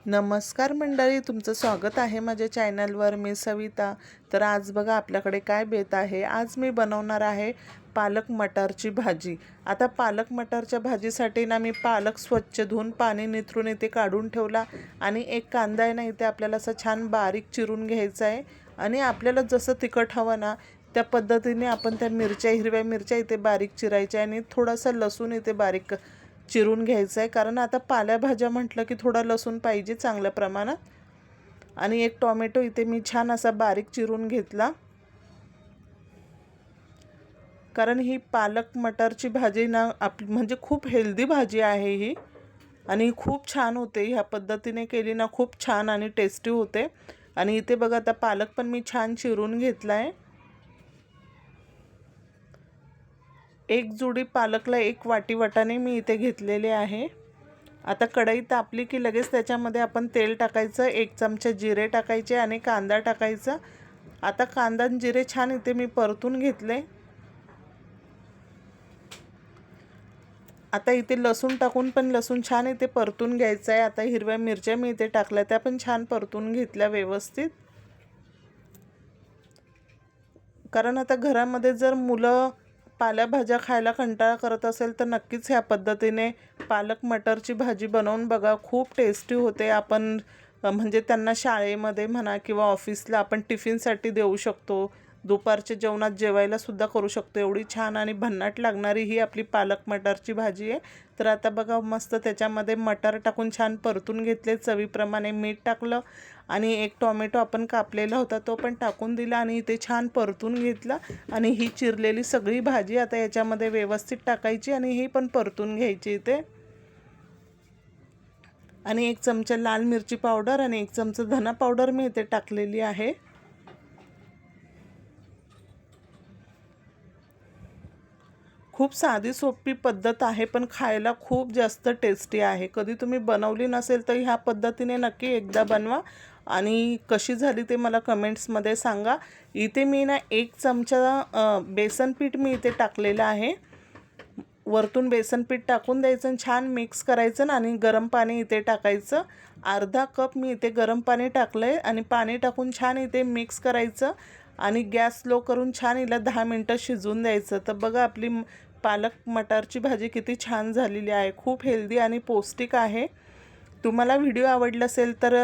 नमस्कार मंडळी, तुमचं स्वागत आहे माझ्या चॅनलवर. मी सविता. तर आज बघा आपल्याकडे काय बेत आहे. आज मी बनवणार आहे पालक मटारची भाजी. आता पालक मटारच्या भाजीसाठी ना मी पालक स्वच्छ धुवून पाणी निथरून इथे काढून ठेवला आणि एक कांदा आहे ना इथे आपल्याला असं छान बारीक चिरून घ्यायचा आहे आणि आपल्याला जसं तिखट हवं ना त्या पद्धतीने आपण त्या मिरच्या, हिरव्या मिरच्या इथे बारीक चिरायच्या आणि थोडासा लसूण इथे बारीक चिरून घ्यायचं आहे, कारण आता पालेभाज्या म्हटलं की थोडा लसूण पाहिजे चांगल्या प्रमाणात. आणि एक टोमॅटो इथे मी छान असा बारीक चिरून घेतला, कारण ही पालक मटारची भाजी ना म्हणजे खूप हेल्दी भाजी आहे ही आणि खूप छान होते. ह्या पद्धतीने केली ना खूप छान आणि टेस्टी होते. आणि इथे बघा आता पालक पण मी छान चिरून घेतला आहे. एक जुडी पालकला एक वाटी वाटाणे मी इथे घेतलेले आहे. आता कढई तापली की लगेच त्याच्यामध्ये आपण तेल टाकायचं, एक चमचा जिरे टाकायचे आणि कांदा टाकायचा. आता कांदा आणि जिरे छान इथे मी परतून घेतले. आता इथे लसूण टाकून पण लसूण छान इथे परतून घ्यायचा आहे. आता हिरव्या मिरच्या मी इथे टाकल्या, त्या पण छान परतून घेतल्या व्यवस्थित. कारण आता घरामध्ये जर मुलं पालेभाज्या खायला कंटाळा करत असेल तर नक्कीच ह्या पद्धतीने पालक मटारची भाजी बनवून बघा, खूप टेस्टी होते. आपण म्हणजे त्यांना शाळेमध्ये म्हणा किंवा ऑफिसला आपण टिफिनसाठी देऊ शकतो, दुपारच्या जेवणात जेवायला सुद्धा करू शकतो. एवढी छान आणि भन्नाट लागणारी ही आपली पालक मटारची भाजी आहे. तर आता बघा मस्त त्याच्यामध्ये मटार टाकून छान परतून घेतले, चवीप्रमाणे मीठ टाकलं आणि एक टोमॅटो आपण कापलेला होता तो पण टाकून दिला आणि इथे छान परतून घेतला. आणि ही चिरलेली सगळी भाजी आता याच्यामध्ये व्यवस्थित टाकायची आणि ही पण परतून घ्यायची इथे. आणि एक चमचा लाल मिरची पावडर आणि एक चमचा धना पावडर मी इथे टाकलेली आहे. खूप साधी सोपी पद्धत आहे, पण खायला खूप जास्त टेस्टी आहे. कधी तुम्ही बनवली नसेल तर ह्या पद्धतीने नक्की एकदा बनवा आणि कशी झाली ते मला कमेंट्समध्ये सांगा. इथे मी ना एक चमचा बेसन पीठ मी इथे टाकलेलं आहे. वरतून बेसन पीठ टाकून द्यायचं आणि छान मिक्स करायचं ना आणि गरम पाणी इथे टाकायचं. अर्धा कप मी इथे गरम पाणी टाकलं आहे आणि पाणी टाकून छान इथे मिक्स करायचं आणि गॅस स्लो करून छान हिला 10 मिनटं शिजवून द्यायचं. तर बघा आपली पालक मटारची भाजी किती छान झालेली आहे. खूप हेल्दी आणि पौष्टिक आहे. तुम्हाला व्हिडिओ आवडला असेल तर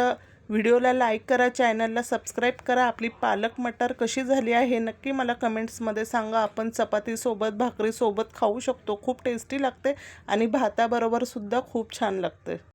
व्हिडिओला लाईक करा, चॅनलला सबस्क्राईब करा. आपली पालक मटार कशी झाली आहे हे नक्की मला कमेंट्समध्ये सांगा. आपण चपातीसोबत, भाकरीसोबत खाऊ शकतो. खूप टेस्टी लागते आणि भाताबरोबर सुद्धा खूप छान लागते.